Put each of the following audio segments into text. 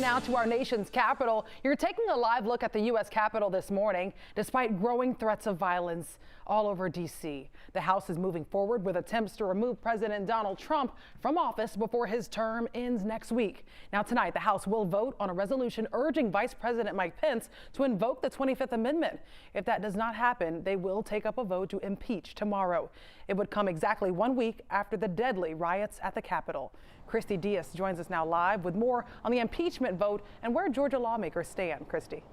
Now to our nation's capital. You're taking a live look at the U.S. Capitol this morning, despite growing threats of violence all over D.C. The House is moving forward with attempts to remove President Donald Trump from office before his term ends next week. Now tonight, the House will vote on a resolution urging Vice President Mike Pence to invoke the 25th Amendment. If that does not happen, they will take up a vote to impeach tomorrow. It would come exactly 1 week after the deadly riots at the Capitol. Christie Diez joins us now live with more on the impeachment vote and where Georgia lawmakers stand. Christie.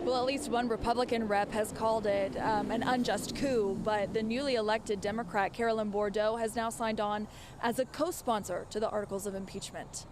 Well, at least one Republican rep has called it an unjust coup, but the newly elected Democrat Carolyn Bourdeaux has now signed on as a co-sponsor to the articles of impeachment.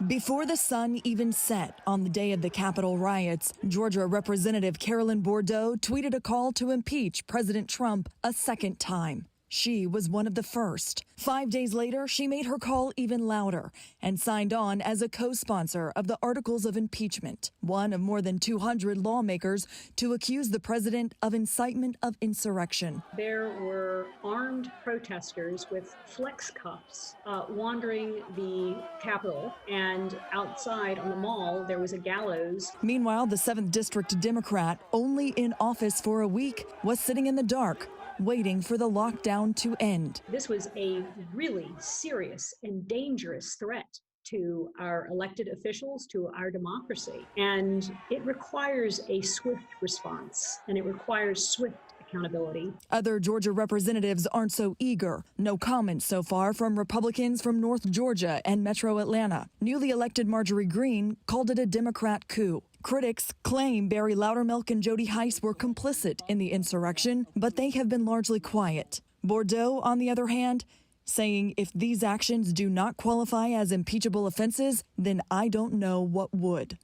Before the sun even set on the day of the Capitol riots, Georgia Representative Carolyn Bourdeaux tweeted a call to impeach President Trump a second time. She was one of the first. 5 days later, she made her call even louder and signed on as a co-sponsor of the articles of impeachment, one of more than 200 lawmakers to accuse the president of incitement of insurrection. There were armed protesters with flex cuffs wandering the Capitol, and outside on the mall there was a gallows. Meanwhile, the 7th District Democrat, only in office for a week, was sitting in the dark, waiting for the lockdown to end. This was a really serious and dangerous threat to our elected officials, to our democracy. And it requires a swift response, and it requires swift accountability. Other Georgia representatives aren't so eager. No comments so far from Republicans from North Georgia and Metro Atlanta. Newly elected Marjorie Greene called it a Democrat coup. Critics claim Barry Loudermilk and Jody Hice were complicit in the insurrection, but they have been largely quiet. Bourdeaux, on the other hand, saying if these actions do not qualify as impeachable offenses, then I don't know what would.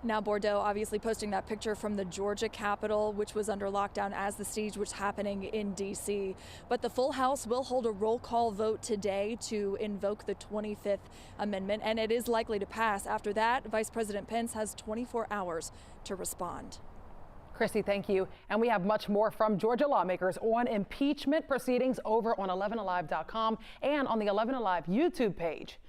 Now Bourdeaux obviously posting that picture from the Georgia Capitol, which was under lockdown as the siege was happening in D.C. But the full House will hold a roll call vote today to invoke the 25th Amendment, and it is likely to pass. After that, Vice President Pence has 24 hours to respond. Christie, thank you. And we have much more from Georgia lawmakers on impeachment proceedings over on 11alive.com and on the 11 Alive YouTube page.